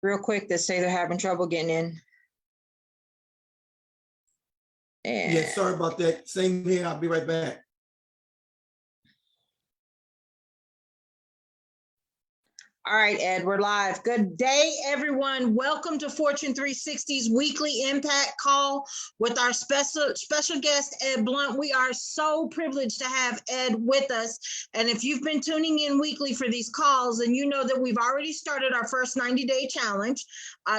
Real quick, they say they're having trouble getting in. And Yeah, sorry about that. Same here. I'll be right back. all right, Ed, we're live. Good day, everyone. Welcome to Fortune 360's weekly impact call with our special guest, Ed Blunt. We are so privileged to have Ed with us. And if you've been tuning in weekly for these calls, and you know that we've already started our first 90-day challenge.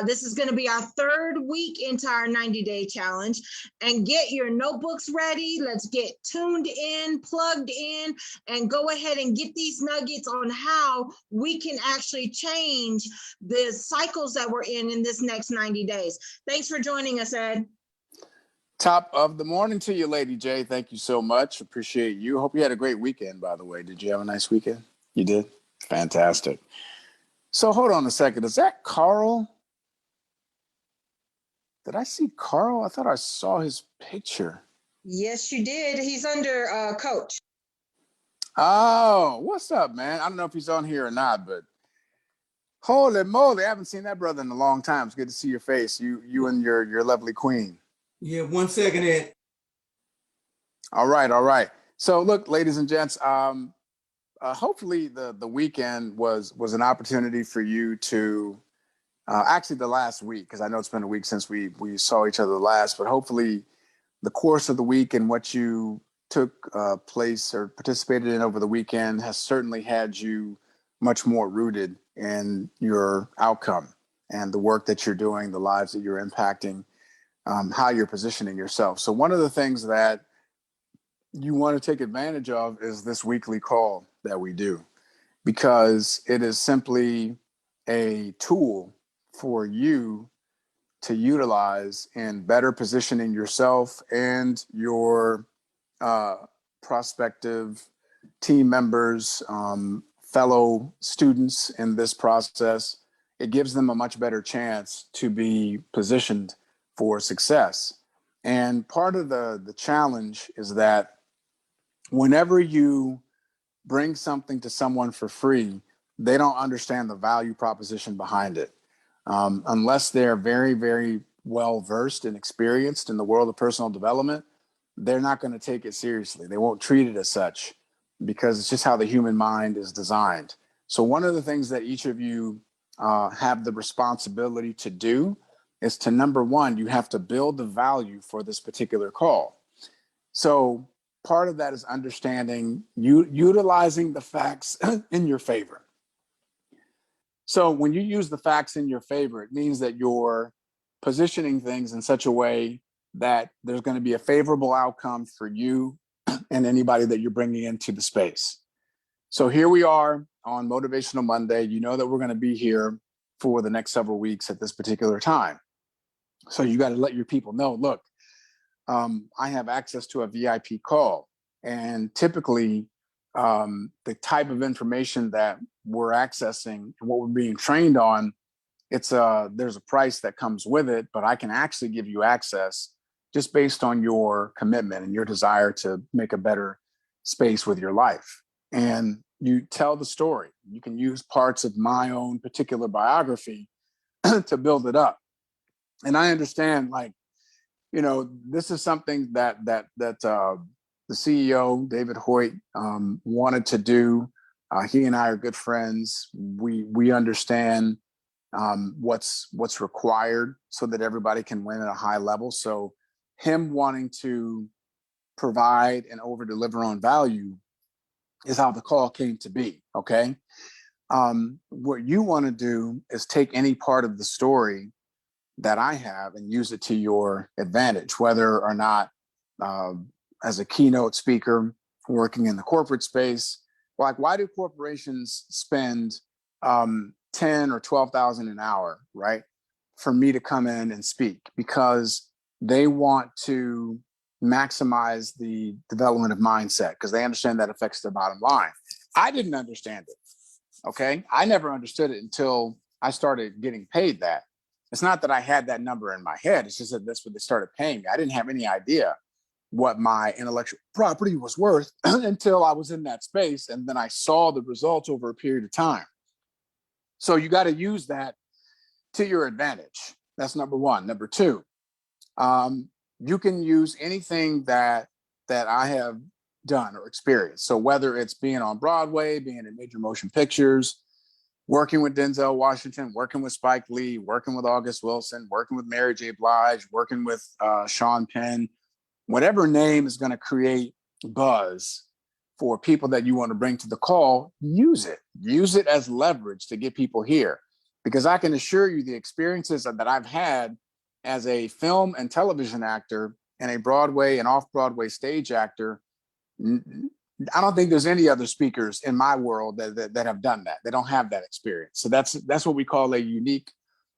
This is going to be our third week into our 90-day challenge. And get your notebooks ready. Let's get tuned in, plugged in, and go ahead and get these nuggets on how we can actually change the cycles that we're in this next 90 days. Thanks for joining us, Ed. Top of the morning to you, Lady J. Thank you so much. Appreciate you. Hope you had a great weekend, by the way. Did you have a nice weekend? You did? Fantastic. So hold on a second. Is that Carl? Did I see Carl? I thought I saw his picture. Yes, you did. He's under coach. Oh, what's up, man? I don't know if he's on here or not, but holy moly, I haven't seen that brother in a long time. It's good to see your face. You and your lovely queen. Yeah, 1 second, Ed. All right. So look, ladies and gents, hopefully the weekend was an opportunity for you to actually the last week, because I know it's been a week since we saw each other last, but hopefully the course of the week and what you took place or participated in over the weekend has certainly had you much more rooted in your outcome and the work that you're doing, the lives that you're impacting, how you're positioning yourself. So one of the things that you want to take advantage of is this weekly call that we do, because it is simply a tool for you to utilize in better positioning yourself and your prospective team members, fellow students in this process. It gives them a much better chance to be positioned for success. And part of the challenge is that whenever you bring something to someone for free, they don't understand the value proposition behind it. Unless they're very, very well versed and experienced in the world of personal development, they're not going to take it seriously. They won't treat it as such, because it's just how the human mind is designed. So one of the things that each of you have the responsibility to do is to, number one, you have to build the value for this particular call. So part of that is understanding, utilizing the facts in your favor. So when you use the facts in your favor, it means that you're positioning things in such a way that there's going to be a favorable outcome for you and anybody that you're bringing into the space. So here we are on Motivational Monday. You know that we're going to be here for the next several weeks at this particular time. So you got to let your people know, look, I have access to a VIP call. And typically, the type of information that we're accessing and what we're being trained on, there's a price that comes with it, but I can actually give you access just based on your commitment and your desire to make a better space with your life. And you tell the story. You can use parts of my own particular biography to build it up. And I understand, like, you know, this is something that the CEO, David Hoyt, wanted to do. He and I are good friends. We understand what's required so that everybody can win at a high level. So him wanting to provide and over deliver on value is how the call came to be. Okay. What you want to do is take any part of the story that I have and use it to your advantage, whether or not as a keynote speaker working in the corporate space. Like, why do corporations spend 10 or 12,000 an hour, right, for me to come in and speak? Because they want to maximize the development of mindset, because they understand that affects their bottom line. I didn't understand it. Okay. I never understood it until I started getting paid that. It's not that I had that number in my head. It's just that that's what they started paying me. I didn't have any idea what my intellectual property was worth until I was in that space. And then I saw the results over a period of time. So you got to use that to your advantage. That's number one. Number two, you can use anything that I have done or experienced. So whether it's being on Broadway, being in major motion pictures, working with Denzel Washington, working with Spike Lee, working with August Wilson, working with Mary J. Blige, working with Sean Penn, whatever name is going to create buzz for people that you want to bring to the call, use it. Use it as leverage to get people here. Because I can assure you the experiences that I've had as a film and television actor and a Broadway and off-Broadway stage actor, I don't think there's any other speakers in my world that have done that. They don't have that experience. So that's what we call a unique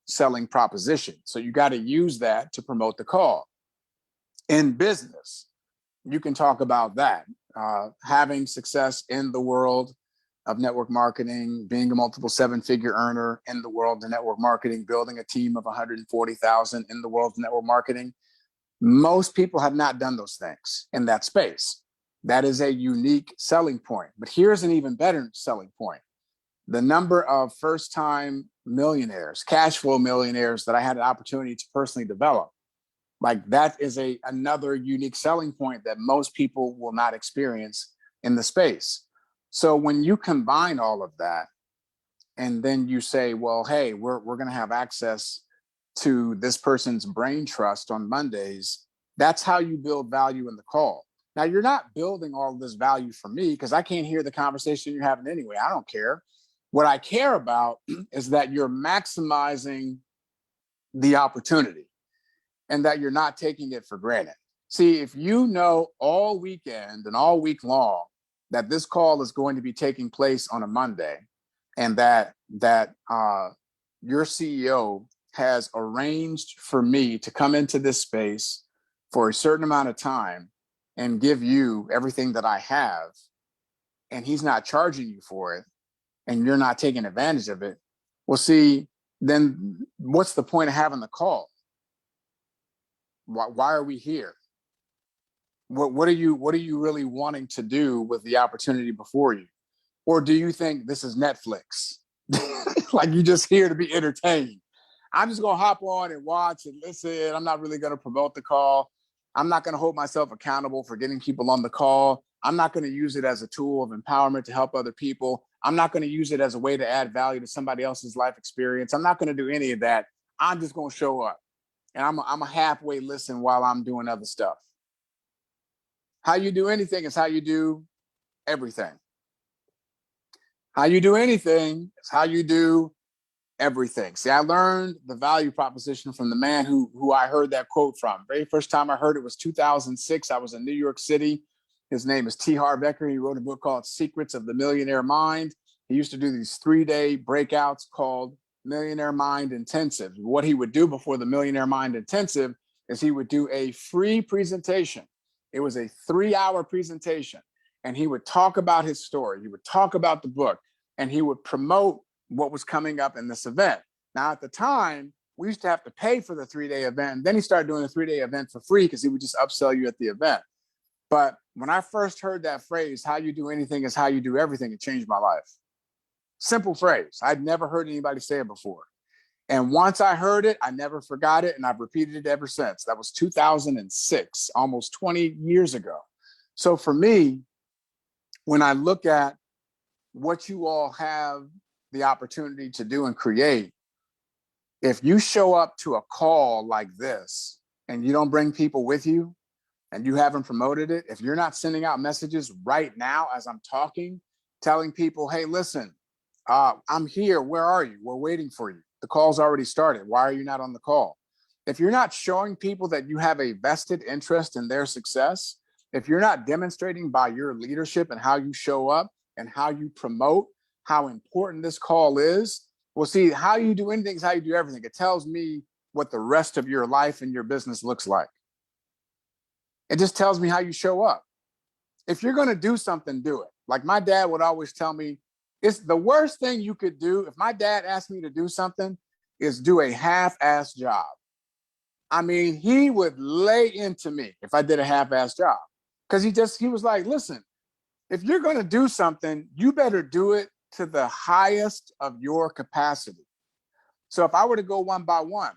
selling proposition. So you got to use that to promote the call. In business, you can talk about that. Having success in the world of network marketing, being a multiple seven-figure earner in the world of network marketing, building a team of 140,000 in the world of network marketing. Most people have not done those things in that space. That is a unique selling point. But here's an even better selling point. The number of first-time millionaires, cash flow millionaires that I had an opportunity to personally develop. Like that is another unique selling point that most people will not experience in the space. So when you combine all of that, and then you say, well, hey, we're going to have access to this person's brain trust on Mondays, that's how you build value in the call. Now, you're not building all of this value for me because I can't hear the conversation you're having anyway. I don't care. What I care about is that you're maximizing the opportunity and that you're not taking it for granted. See, if you know all weekend and all week long that this call is going to be taking place on a Monday and that your CEO has arranged for me to come into this space for a certain amount of time and give you everything that I have, and he's not charging you for it, and you're not taking advantage of it, well, see, then what's the point of having the call? Why are we here? What are you really wanting to do with the opportunity before you? Or do you think this is Netflix? Like you're just here to be entertained. I'm just going to hop on and watch and listen. I'm not really going to promote the call. I'm not going to hold myself accountable for getting people on the call. I'm not going to use it as a tool of empowerment to help other people. I'm not going to use it as a way to add value to somebody else's life experience. I'm not going to do any of that. I'm just going to show up. And I'm a halfway listen while I'm doing other stuff. How you do anything is how you do everything. How you do anything is how you do everything. See, I learned the value proposition from the man who I heard that quote from. Very first time I heard it was 2006. I was in New York City. His name is T. Harv Eker. He wrote a book called Secrets of the Millionaire Mind. He used to do these 3-day breakouts called Millionaire Mind Intensive. What he would do before the Millionaire Mind Intensive is he would do a free presentation. It was a 3-hour presentation, and he would talk about his story. He would talk about the book, and he would promote what was coming up in this event. Now, at the time, we used to have to pay for the 3-day event, and then he started doing the 3-day event for free because he would just upsell you at the event. But when I first heard that phrase, how you do anything is how you do everything, it changed my life. Simple phrase. I'd never heard anybody say it before. And once I heard it, I never forgot it, and I've repeated it ever since. That was 2006, almost 20 years ago. So for me, when I look at what you all have the opportunity to do and create, if you show up to a call like this and you don't bring people with you and you haven't promoted it, if you're not sending out messages right now as I'm talking, telling people, hey, listen, I'm here. Where are you? We're waiting for you. The call's already started. Why are you not on the call? If you're not showing people that you have a vested interest in their success, if you're not demonstrating by your leadership and how you show up and how you promote how important this call is, well, see, how you do anything is how you do everything. It tells me what the rest of your life and your business looks like. It just tells me how you show up. If you're going to do something, do it. Like my dad would always tell me, it's the worst thing you could do. If my dad asked me to do something, is do a half-assed job. I mean, he would lay into me if I did a half-assed job. Because he was like, listen, if you're going to do something, you better do it to the highest of your capacity. So if I were to go one by one,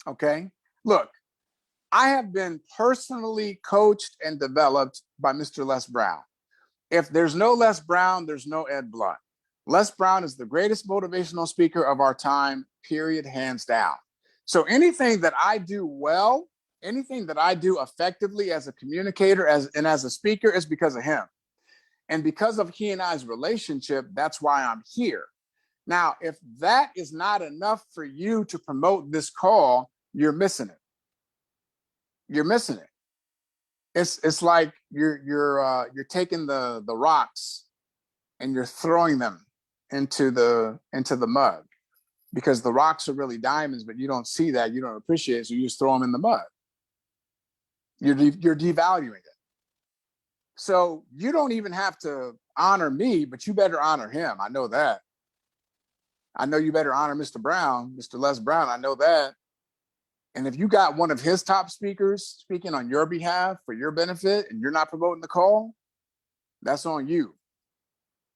okay, look, I have been personally coached and developed by Mr. Les Brown. If there's no Les Brown, there's no Ed Blunt. Les Brown is the greatest motivational speaker of our time, period, hands down. So anything that I do well, anything that I do effectively as a communicator and as a speaker is because of him. And because of he and I's relationship, that's why I'm here. Now, if that is not enough for you to promote this call, you're missing it. You're missing it. It's like you're taking the rocks and you're throwing them into the mud, because the rocks are really diamonds, but you don't see that, you don't appreciate it, so you just throw them in the mud. You're devaluing it. So you don't even have to honor me, but you better honor him. I know that. I know you better honor Mr. Brown, Mr. Les Brown. I know that. And if you got one of his top speakers speaking on your behalf for your benefit and you're not promoting the call, that's on you.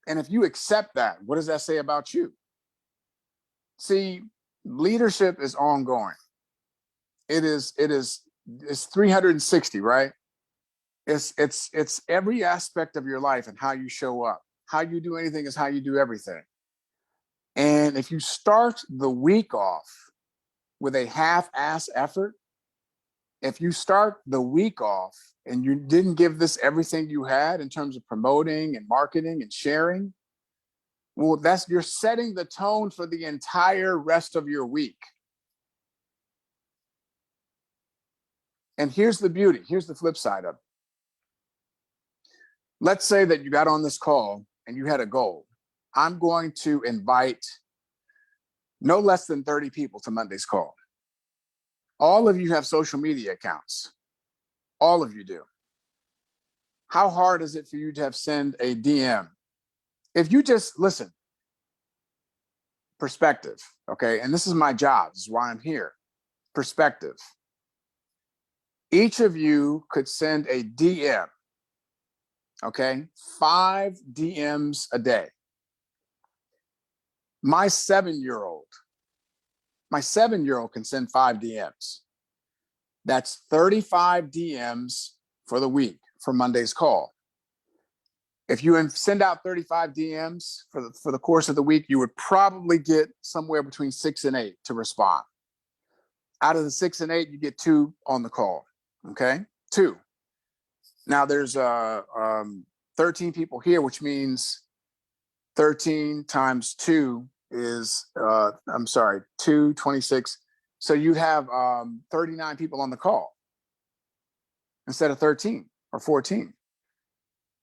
And if you accept that, what does that say about you? See, leadership is ongoing. It's 360, right? It's every aspect of your life and how you show up. How you do anything is how you do everything. And if you start the week off with a half-ass effort, if you start the week off and you didn't give this everything you had in terms of promoting and marketing and sharing, well, you're setting the tone for the entire rest of your week. And here's the beauty. Here's the flip side of it. Let's say that you got on this call and you had a goal. I'm going to invite no less than 30 people to Monday's call. All of you have social media accounts. All of you do. How hard is it for you to have send a DM? If you just listen, perspective, okay? And this is my job. This is why I'm here. Perspective. Each of you could send a DM, okay? 5 DMs a day. My 7-year-old can send 5 DMs. That's 35 DMs for the week for Monday's call. If you send out 35 DMs for the course of the week, you would probably get somewhere between 6 and 8 to respond. Out of the 6 and 8, you get 2 on the call, okay? 2. Now there's 13 people here, which means 13 times 2 is, 2, 26. So you'd have 39 people on the call instead of 13 or 14.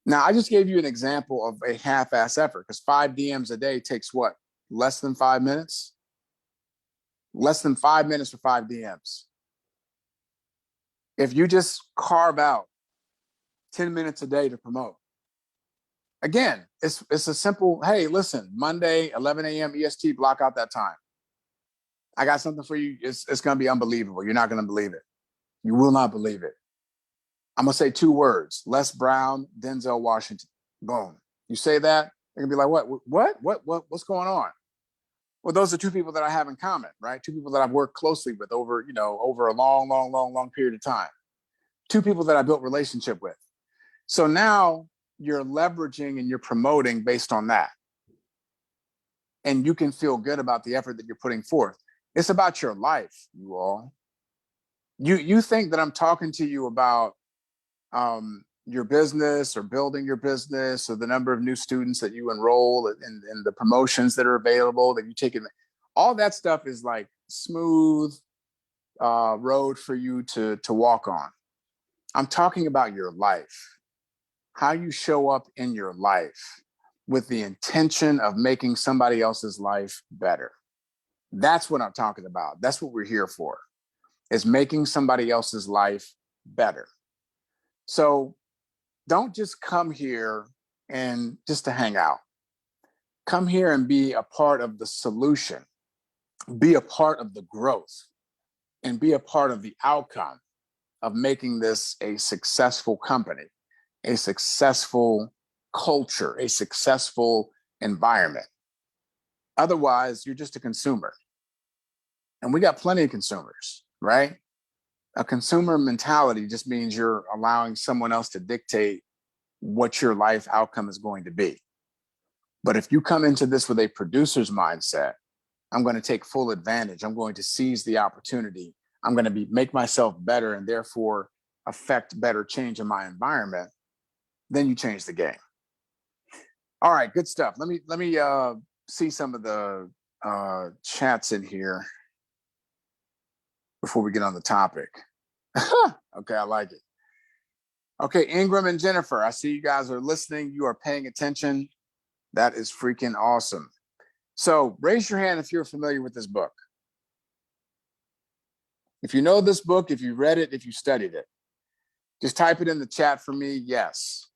Now, I just gave you an example of a half-ass effort, because 5 DMs a day takes what? Less than 5 minutes? Less than 5 minutes for 5 DMs. If you just carve out 10 minutes a day to promote, again, it's a simple, hey, listen, Monday, 11 a.m. EST, block out that time. I got something for you. It's going to be unbelievable. You're not going to believe it. You will not believe it. I'm going to say 2 words: Les Brown, Denzel Washington. Boom. You say that, they're going to be like, what's going on? Well, those are 2 people that I have in common, right? 2 people that I've worked closely with over a long period of time. 2 people that I built relationship with. So now you're leveraging and you're promoting based on that. And you can feel good about the effort that you're putting forth. It's about your life, you all. You think that I'm talking to you about your business or building your business or the number of new students that you enroll and the promotions that are available that you take in. All that stuff is like smooth road for you to walk on. I'm talking about your life, how you show up in your life with the intention of making somebody else's life better. That's what I'm talking about. That's what we're here for, is making somebody else's life better. So don't just come here and just to hang out. Come here and be a part of the solution, be a part of the growth, and be a part of the outcome of making this a successful company, a successful culture, a successful environment. Otherwise, you're just a consumer. And we got plenty of consumers, right? A consumer mentality just means you're allowing someone else to dictate what your life outcome is going to be. But if you come into this with a producer's mindset, I'm going to take full advantage. I'm going to seize the opportunity. I'm going to make myself better and therefore affect better change in my environment. Then you change the game. All right, good stuff. Let me see some of the chats in here before we get on the topic. Okay, I like it. Okay, Ingram and Jennifer, I see you guys are listening. You are paying attention. That is freaking awesome. So raise your hand if you're familiar with this book. If you know this book, if you read it, if you studied it, just type it in the chat for me. Yes.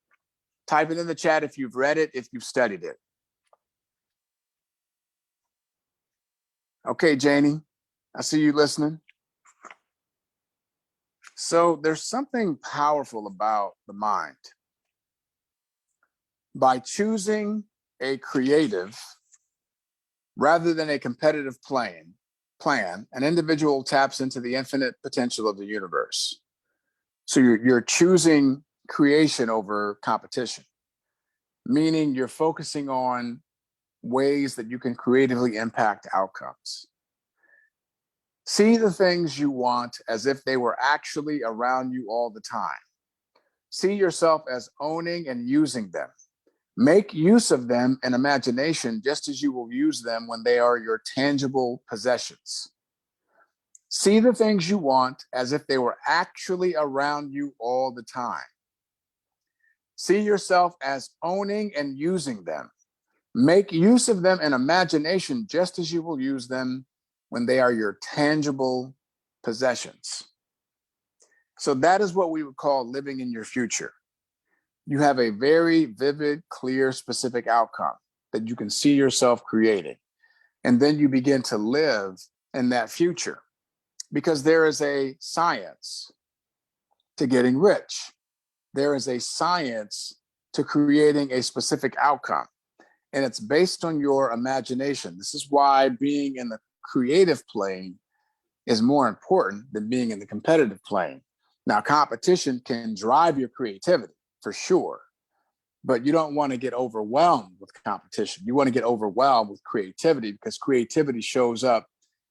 Type it in the chat if you've read it, if you've studied it. Okay, Janie, I see you listening. So there's something powerful about the mind. By choosing a creative rather than a competitive plan, an individual taps into the infinite potential of the universe. So you're choosing creation over competition, meaning you're focusing on ways that you can creatively impact outcomes. See the things you want as if they were actually around you all the time. See yourself as owning and using them. Make use of them in imagination just as you will use them when they are your tangible possessions. See the things you want as if they were actually around you all the time. See yourself as owning and using them. Make use of them in imagination just as you will use them when they are your tangible possessions. So that is what we would call living in your future. You have a very vivid, clear, specific outcome that you can see yourself creating. And then you begin to live in that future because there is a science to getting rich. There is a science to creating a specific outcome. And it's based on your imagination. This is why being in the creative plane is more important than being in the competitive plane. Now, competition can drive your creativity for sure, but you don't want to get overwhelmed with competition. You want to get overwhelmed with creativity because creativity shows up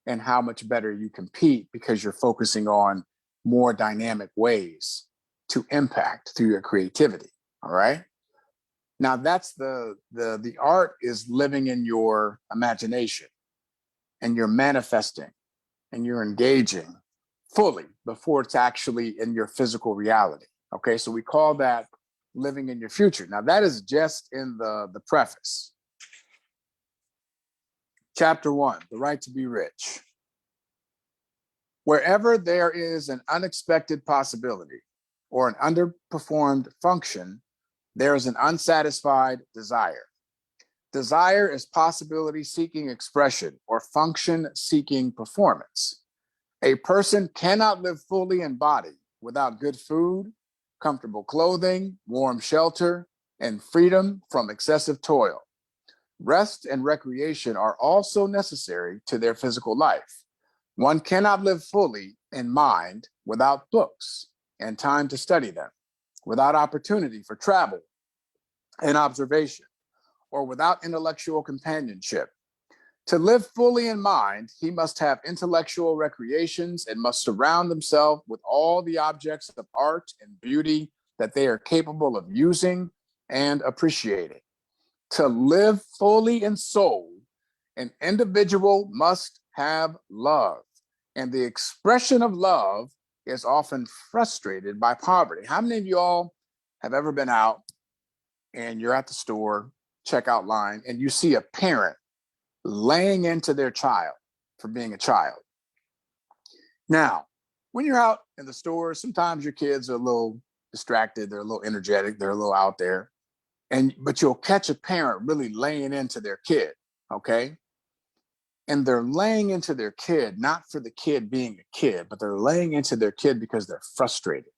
in how much better you compete because you're focusing on more dynamic ways to impact through your creativity. All right. Now that's the art is living in your imagination and you're manifesting and you're engaging fully before it's actually in your physical reality. Okay, so we call that living in your future. Now that is just in the preface. Chapter 1, the right to be rich. Wherever there is an unexpected possibility or an underperformed function, there is an unsatisfied desire. Desire is possibility-seeking expression or function-seeking performance. A person cannot live fully in body without good food, comfortable clothing, warm shelter, and freedom from excessive toil. Rest and recreation are also necessary to their physical life. One cannot live fully in mind without books and time to study them, without opportunity for travel and observation, or without intellectual companionship. To live fully in mind, he must have intellectual recreations and must surround himself with all the objects of art and beauty that they are capable of using and appreciating. To live fully in soul, an individual must have love, and the expression of love is often frustrated by poverty. How many of you all have ever been out and you're at the store, checkout line, and you see a parent laying into their child for being a child? Now, when you're out in the store, sometimes your kids are a little distracted, they're a little energetic, they're a little out there, but you'll catch a parent really laying into their kid, okay? And they're laying into their kid, not for the kid being a kid, but they're laying into their kid because they're frustrated,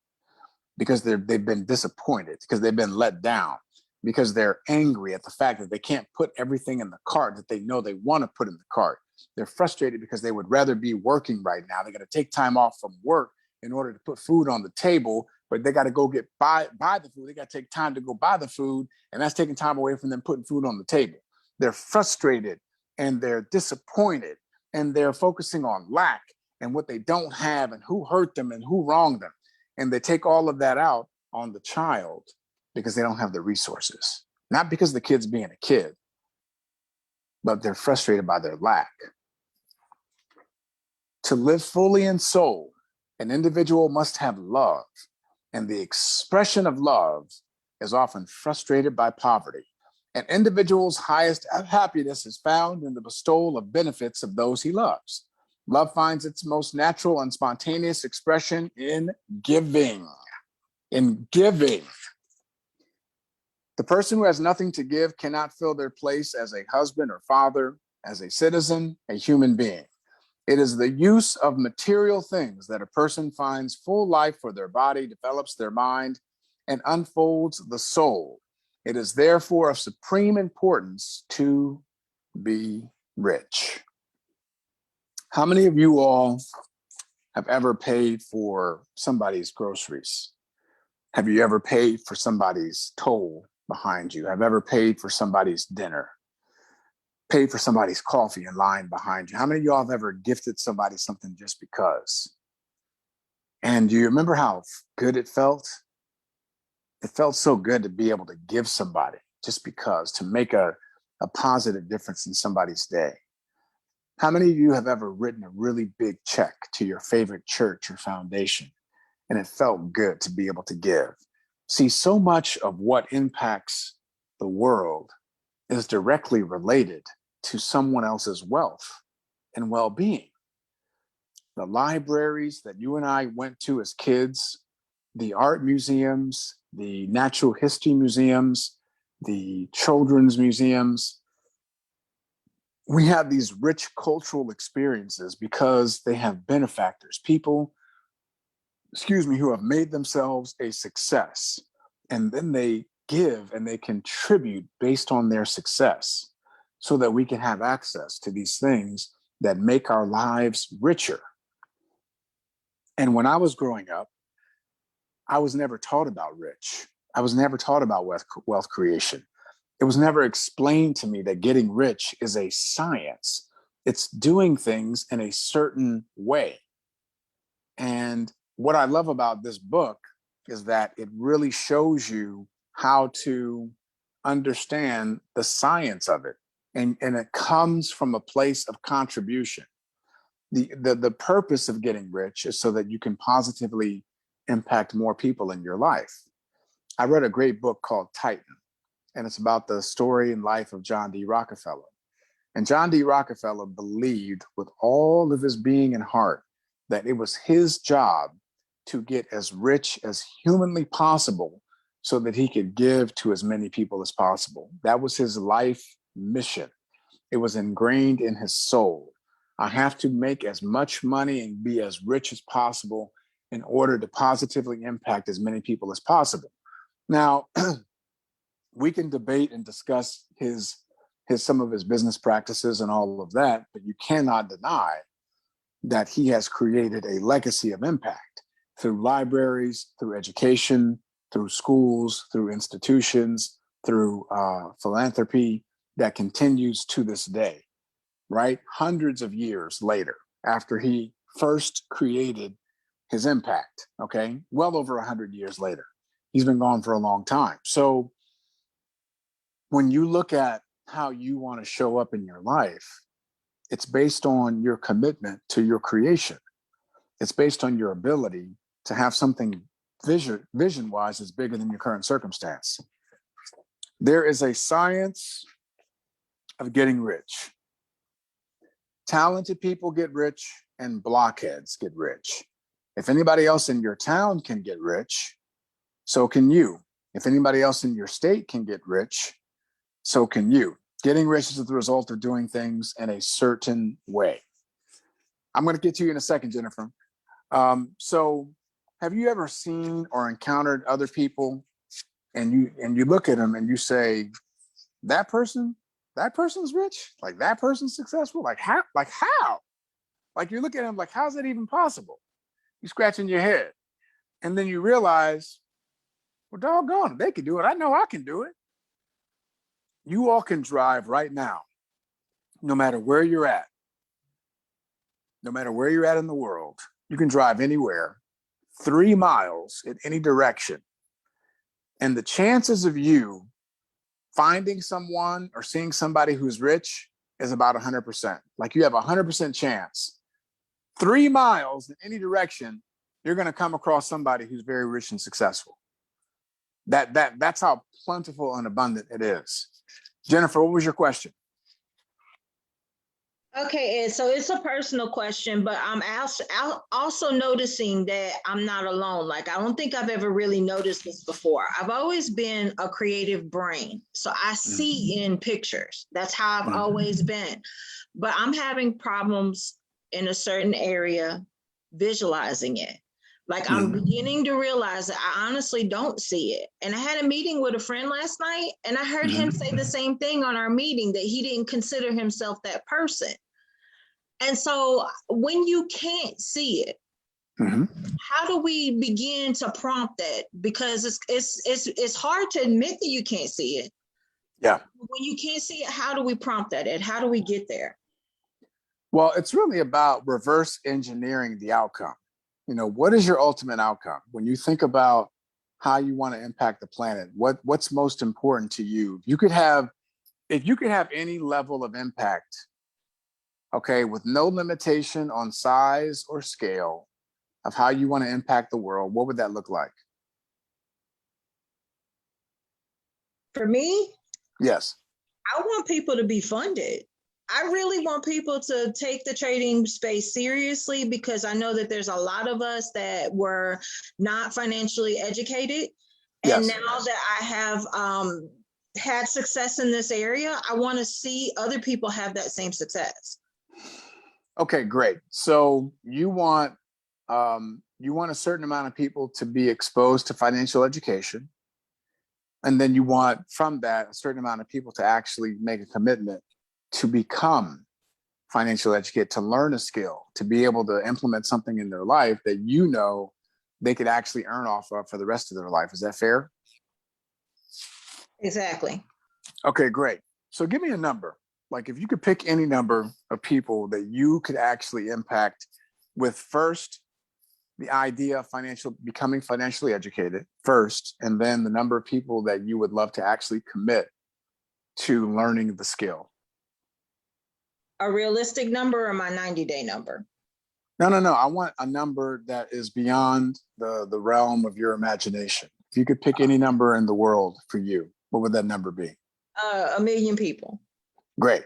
because they've been disappointed, because they've been let down. because they're angry at the fact that they can't put everything in the cart that they know they want to put in the cart. They're frustrated because they would rather be working right now. They got to take time off from work in order to put food on the table, but they got to go buy the food. They got to take time to go buy the food, and that's taking time away from them putting food on the table. They're frustrated and they're disappointed and they're focusing on lack and what they don't have and who hurt them and who wronged them. And they take all of that out on the child because they don't have the resources. Not because the kid's being a kid, but they're frustrated by their lack. To live fully in soul, an individual must have love, and the expression of love is often frustrated by poverty. An individual's highest happiness is found in the bestowal of benefits of those he loves. Love finds its most natural and spontaneous expression in giving. In giving. The person who has nothing to give cannot fill their place as a husband or father, as a citizen, a human being. It is the use of material things that a person finds full life for their body, develops their mind, and unfolds the soul. It is therefore of supreme importance to be rich. How many of you all have ever paid for somebody's groceries? Have you ever paid for somebody's toll behind you? Have ever paid for somebody's dinner? Paid for somebody's coffee in line behind you? How many of y'all have ever gifted somebody something just because? And do you remember how good it felt? It felt so good to be able to give somebody just because, to make a positive difference in somebody's day. How many of you have ever written a really big check to your favorite church or foundation, and it felt good to be able to give? See, so much of what impacts the world is directly related to someone else's wealth and well-being. The libraries that you and I went to as kids, the art museums, the natural history museums, the children's museums, we have these rich cultural experiences because they have benefactors, people, who have made themselves a success, and then they give and they contribute based on their success so that we can have access to these things that make our lives richer. And when I was growing up, I was never taught about rich. I was never taught about wealth creation. It was never explained to me that getting rich is a science. It's doing things in a certain way. And what I love about this book is that it really shows you how to understand the science of it. And it comes from a place of contribution. The purpose of getting rich is so that you can positively impact more people in your life. I read a great book called Titan, and it's about the story and life of John D. Rockefeller. And John D. Rockefeller believed with all of his being and heart that it was his job to get as rich as humanly possible so that he could give to as many people as possible. That was his life mission. It was ingrained in his soul. I have to make as much money and be as rich as possible in order to positively impact as many people as possible. Now, we can debate and discuss some of his business practices and all of that, but you cannot deny that he has created a legacy of impact through libraries, through education, through schools, through institutions, through philanthropy that continues to this day, right? Hundreds of years later, after he first created his impact, okay? Well over 100 years later. He's been gone for a long time. So when you look at how you want to show up in your life, it's based on your commitment to your creation. It's based on your ability to have something vision-wise is bigger than your current circumstance. There is a science of getting rich. Talented people get rich and blockheads get rich. If anybody else in your town can get rich, so can you. If anybody else in your state can get rich, so can you. Getting rich is the result of doing things in a certain way. I'm going to get to you in a second, Jennifer. So have you ever seen or encountered other people and you look at them and you say, that person's rich, like that person's successful, like how, like you look at them like, how's that even possible? You scratching your head, and then you realize, well, doggone it, they can do it. I know I can do it. You all can drive right now, no matter where you're at, no matter where you're at in the world. You can drive anywhere, 3 miles in any direction, and the chances of you finding someone or seeing somebody who's rich is about 100%. Like you have a 100% chance. 3 miles in any direction, you're going to come across somebody who's very rich and successful. That's how plentiful and abundant it is. Jennifer, what was your question? Okay, Ed, so it's a personal question, but I'm also noticing that I'm not alone. Like, I don't think I've ever really noticed this before. I've always been a creative brain. So I see in pictures. That's how I've always been. But I'm having problems in a certain area visualizing it. Like, I'm beginning to realize that I honestly don't see it. And I had a meeting with a friend last night, and I heard him say the same thing on our meeting, that he didn't consider himself that person. And so when you can't see it, how do we begin to prompt that? Because it's hard to admit that you can't see it. Yeah. When you can't see it, how do we prompt that? And how do we get there? Well, it's really about reverse engineering the outcome. You know, what is your ultimate outcome? When you think about how you want to impact the planet, what's most important to you? If you could have any level of impact, okay, with no limitation on size or scale of how you want to impact the world, what would that look like? For me? Yes. I want people to be funded. I really want people to take the trading space seriously, because I know that there's a lot of us that were not financially educated. And Yes. now that I have had success in this area, I want to see other people have that same success. Okay, great. So you want a certain amount of people to be exposed to financial education. And then you want from that a certain amount of people to actually make a commitment to become financially educated, to learn a skill, to be able to implement something in their life that you know they could actually earn off of for the rest of their life. Is that fair? Exactly. Okay, great. So give me a number. Like if you could pick any number of people that you could actually impact with, first, the idea of becoming financially educated first, and then the number of people that you would love to actually commit to learning the skill. A realistic number or my 90-day number? No. I want a number that is beyond the realm of your imagination. If you could pick any number in the world for you, what would that number be? 1 million people. Great.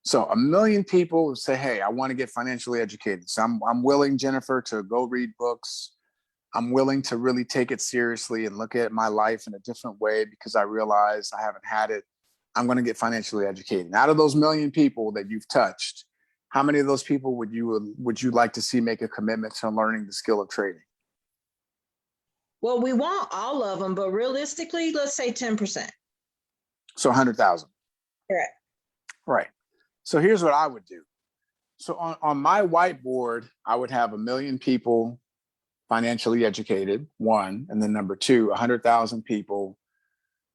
So 1 million people say, hey, I want to get financially educated. So I'm willing, Jennifer, to go read books. I'm willing to really take it seriously and look at my life in a different way because I realize I haven't had it. I'm going to get financially educated. And out of those 1 million people that you've touched, how many of those people would you like to see make a commitment to learning the skill of trading? Well, we want all of them, but realistically, let's say 10%. So 100,000. Correct. Right. So here's what I would do. So on my whiteboard, I would have 1 million people financially educated, one, and then number two, 100,000 people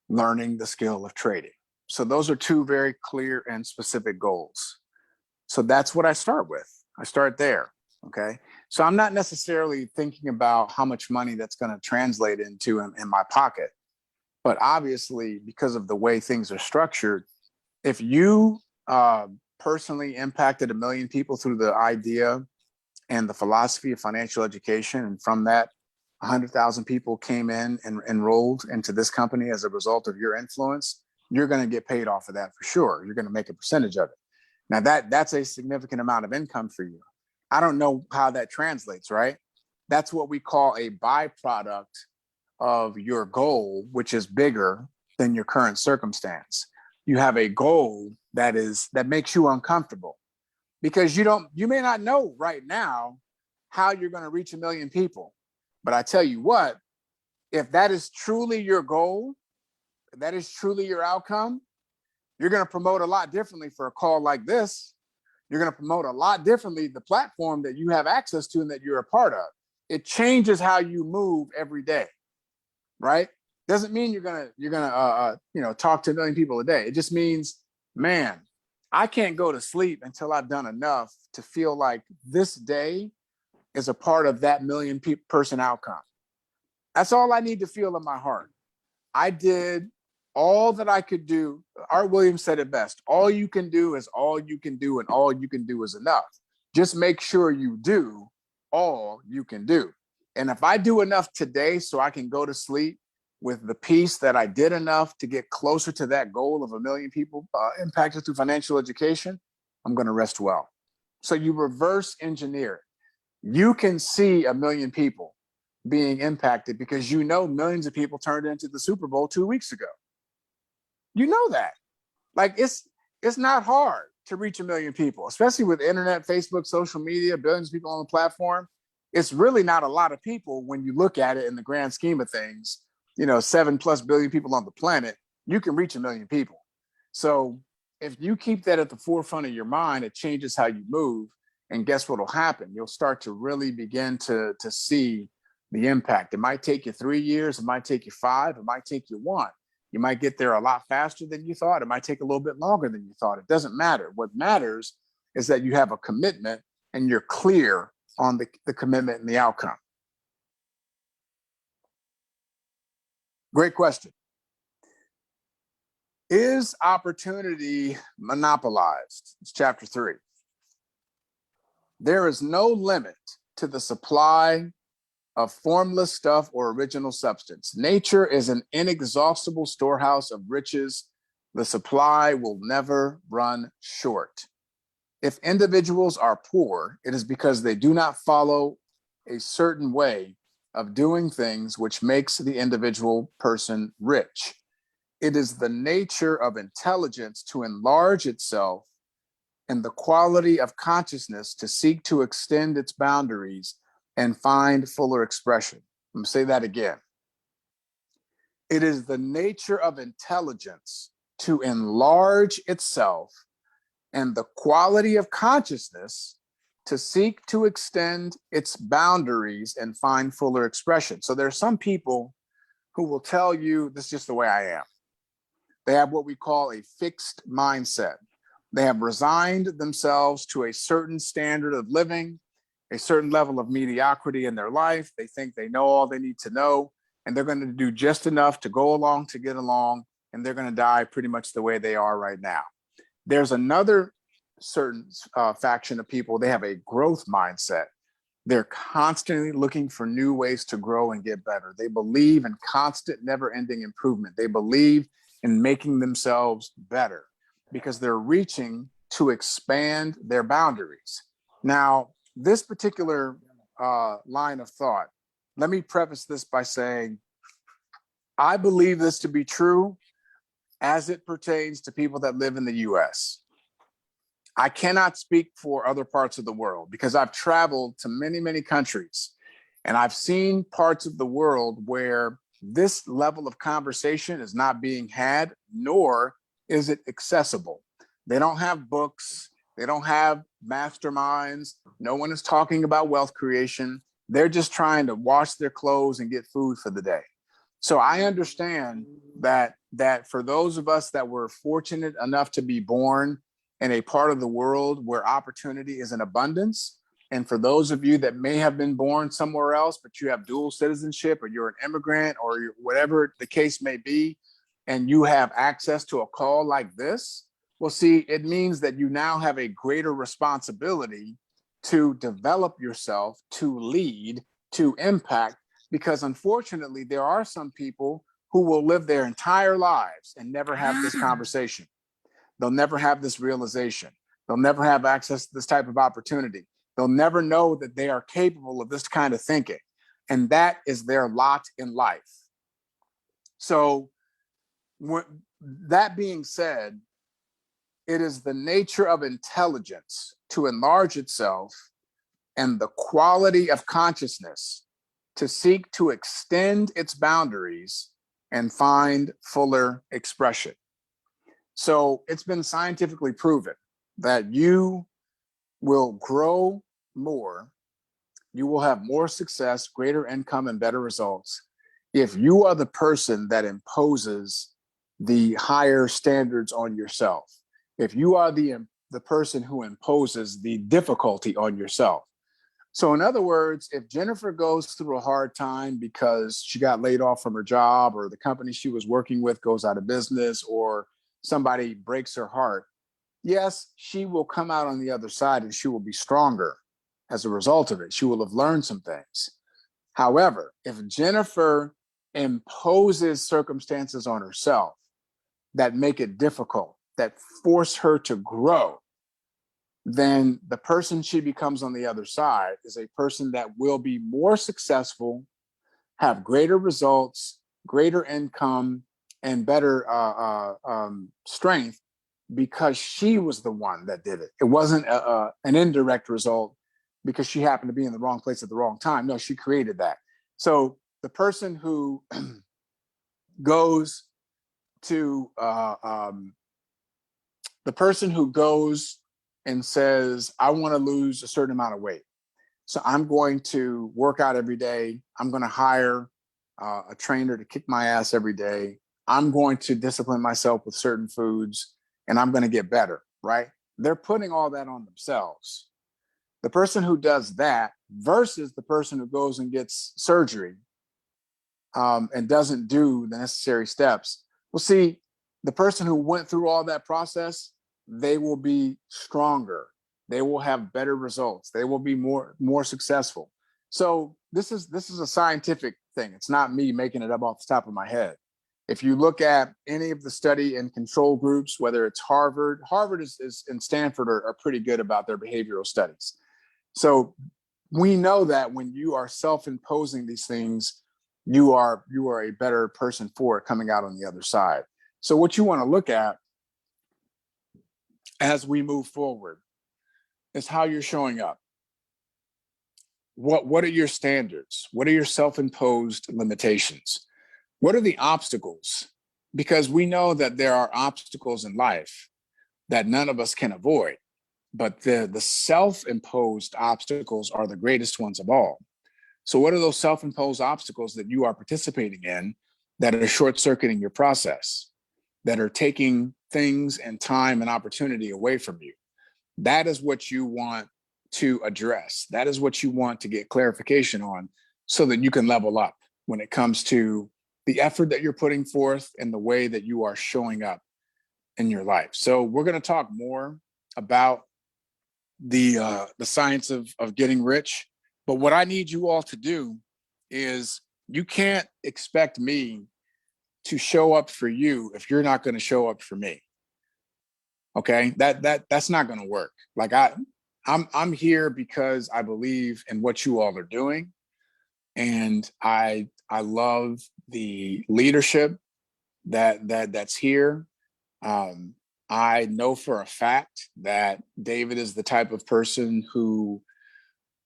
learning the skill of trading. So those are two very clear and specific goals. So that's what I start with. I start there. Okay. So I'm not necessarily thinking about how much money that's going to translate into in my pocket. But obviously, because of the way things are structured, if you personally impacted 1 million people through the idea and the philosophy of financial education, and from that, 100,000 people came in and enrolled into this company as a result of your influence, you're going to get paid off of that for sure. You're going to make a percentage of it. Now that's a significant amount of income for you. I don't know how that translates, right? That's what we call a byproduct of your goal, which is bigger than your current circumstance. You have a goal that makes you uncomfortable because you may not know right now how you're going to reach 1 million people. But I tell you what, if that is truly your goal, that is truly your outcome, you're going to promote a lot differently for a call like this. You're going to promote a lot differently the platform that you have access to and that you're a part of. It changes how you move every day, right? Doesn't mean you're gonna talk to a million people a day. It just means, man, I can't go to sleep until I've done enough to feel like this day is a part of that person outcome. That's all I need to feel in my heart. I did all that I could do. Art Williams said it best. All you can do is all you can do, and all you can do is enough. Just make sure you do all you can do. And if I do enough today so I can go to sleep with the peace that I did enough to get closer to that goal of 1 million people impacted through financial education, I'm going to rest well. So you reverse engineer it. You can see 1 million people being impacted because millions of people turned into the Super Bowl 2 weeks ago. You know that. Like it's not hard to reach 1 million people, especially with internet, Facebook, social media, billions of people on the platform. It's really not a lot of people when you look at it in the grand scheme of things. 7+ billion people on the planet, you can reach 1 million people. So if you keep that at the forefront of your mind, it changes how you move. And guess what will happen? You'll start to really begin to see the impact. It might take you 3 years. It might take you 5. It might take you 1. You might get there a lot faster than you thought. It might take a little bit longer than you thought. It doesn't matter. What matters is that you have a commitment and you're clear on the commitment and the outcome. Great question. Is opportunity monopolized? It's chapter 3. There is no limit to the supply of formless stuff or original substance. Nature is an inexhaustible storehouse of riches. The supply will never run short. If individuals are poor, it is because they do not follow a certain way of doing things which makes the individual person rich. It is the nature of intelligence to enlarge itself and the quality of consciousness to seek to extend its boundaries and find fuller expression. I'm going to say that again. It is the nature of intelligence to enlarge itself and the quality of consciousness to seek to extend its boundaries and find fuller expression. So there are some people who will tell you, this is just the way I am. They have what we call a fixed mindset. They have resigned themselves to a certain standard of living, a certain level of mediocrity in their life. They think they know all they need to know, and they're going to do just enough to go along to get along, and they're going to die pretty much the way they are right now. There's another certain faction of people, they have a growth mindset. They're constantly looking for new ways to grow and get better. They believe in constant, never-ending improvement. They believe in making themselves better because they're reaching to expand their boundaries. Now, this particular line of thought, let me preface this by saying, I believe this to be true as it pertains to people that live in the US. I cannot speak for other parts of the world because I've traveled to many, many countries, and I've seen parts of the world where this level of conversation is not being had, nor is it accessible. They don't have books. They don't have masterminds. No one is talking about wealth creation. They're just trying to wash their clothes and get food for the day. So I understand that for those of us that were fortunate enough to be born in a part of the world where opportunity is in abundance, and for those of you that may have been born somewhere else, but you have dual citizenship, or you're an immigrant, or whatever the case may be, and you have access to a call like this, well, see, it means that you now have a greater responsibility to develop yourself, to lead, to impact, because unfortunately, there are some people who will live their entire lives and never have this conversation. They'll never have this realization. They'll never have access to this type of opportunity. They'll never know that they are capable of this kind of thinking. And that is their lot in life. So that being said, it is the nature of intelligence to enlarge itself and the quality of consciousness to seek to extend its boundaries and find fuller expression. So it's been scientifically proven that you will grow more, you will have more success, greater income, and better results if you are the person that imposes the higher standards on yourself. If you are the person who imposes the difficulty on yourself. So in other words, if Jennifer goes through a hard time because she got laid off from her job, or the company she was working with goes out of business, or somebody breaks her heart, yes, she will come out on the other side and she will be stronger as a result of it. She will have learned some things. However, if Jennifer imposes circumstances on herself that make it difficult, that force her to grow, then the person she becomes on the other side is a person that will be more successful, have greater results, greater income, and better strength, because she was the one that did it. It wasn't an indirect result because she happened to be in the wrong place at the wrong time. No, she created that. So the person who goes to and says, I want to lose a certain amount of weight, so I'm going to work out every day. I'm going to hire a trainer to kick my ass every day. I'm going to discipline myself with certain foods, and I'm going to get better, right? They're putting all that on themselves. The person who does that versus the person who goes and gets surgery and doesn't do the necessary steps. Well, see, the person who went through all that process, they will be stronger. They will have better results. They will be more successful. So this is a scientific thing. It's not me making it up off the top of my head. If you look at any of the study and control groups, whether it's Harvard is and Stanford are pretty good about their behavioral studies. So we know that when you are self-imposing these things, you are a better person for it coming out on the other side. So what you want to look at as we move forward is how you're showing up. What are your standards? What are your self-imposed limitations? What are the obstacles? Because we know that there are obstacles in life that none of us can avoid, but the self-imposed obstacles are the greatest ones of all. So what are those self-imposed obstacles that you are participating in that are short-circuiting your process, that are taking things and time and opportunity away from you? That is what you want to address. That is what you want to get clarification on so that you can level up when it comes to the effort that you're putting forth and the way that you are showing up in your life. So we're going to talk more about the science of getting rich. But what I need you all to do is, you can't expect me to show up for you if you're not going to show up for me. Okay, that's not going to work. Like I'm here because I believe in what you all are doing, and I love the leadership that's here. I know for a fact that David is the type of person who,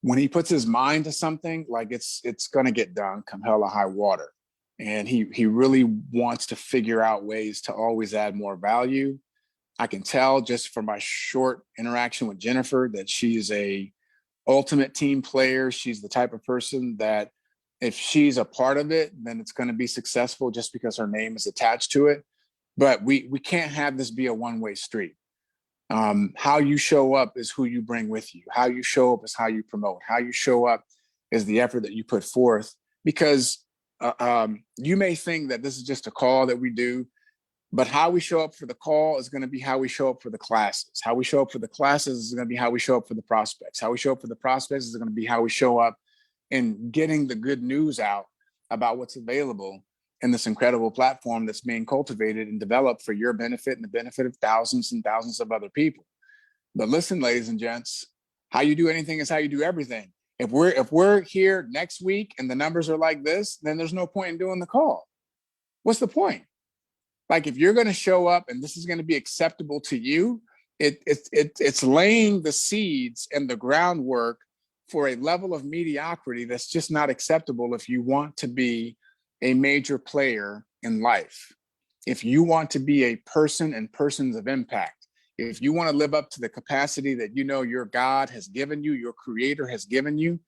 when he puts his mind to something, like it's going to get done come hell or high water. And he really wants to figure out ways to always add more value. I can tell just from my short interaction with Jennifer that she's a ultimate team player. She's the type of person that if she's a part of it, then it's going to be successful just because her name is attached to it. But we can't have this be a one-way street. How you show up is who you bring with you. How you show up is how you promote. How you show up is the effort that you put forth. Because you may think that this is just a call that we do, but how we show up for the call is going to be how we show up for the classes. How we show up for the classes is going to be how we show up for the prospects. How we show up for the prospects is going to be how we show up in getting the good news out about what's available in this incredible platform that's being cultivated and developed for your benefit and the benefit of thousands and thousands of other people. But listen, ladies and gents, how you do anything is how you do everything. If we're here next week and the numbers are like this, then there's no point in doing the call. What's the point? Like, if you're going to show up and this is going to be acceptable to you, it's laying the seeds and the groundwork for a level of mediocrity that's just not acceptable if you want to be a major player in life, if you want to be a person and persons of impact, if you want to live up to the capacity that you know your God has given you, your creator has given you,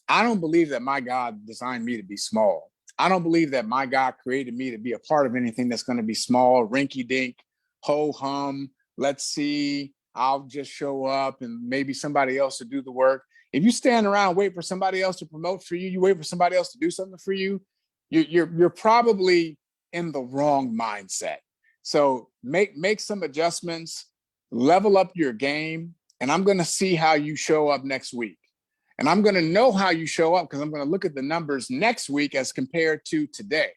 I don't believe that my God designed me to be small. I don't believe that my God created me to be a part of anything that's going to be small, rinky dink, ho hum. Let's see, I'll just show up and maybe somebody else to do the work. If you stand around, wait for somebody else to promote for you, you wait for somebody else to do something for you, you're probably in the wrong mindset. So make some adjustments, level up your game, and I'm going to see how you show up next week. And I'm going to know how you show up because I'm going to look at the numbers next week as compared to today.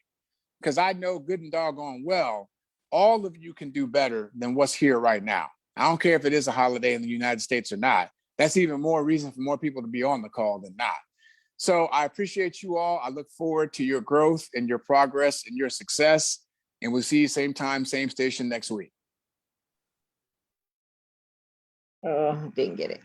Because I know good and doggone well, all of you can do better than what's here right now. I don't care if it is a holiday in the United States or not. That's even more reason for more people to be on the call than not. So I appreciate you all. I look forward to your growth and your progress and your success. And we'll see you same time, same station next week. Oh, didn't get it.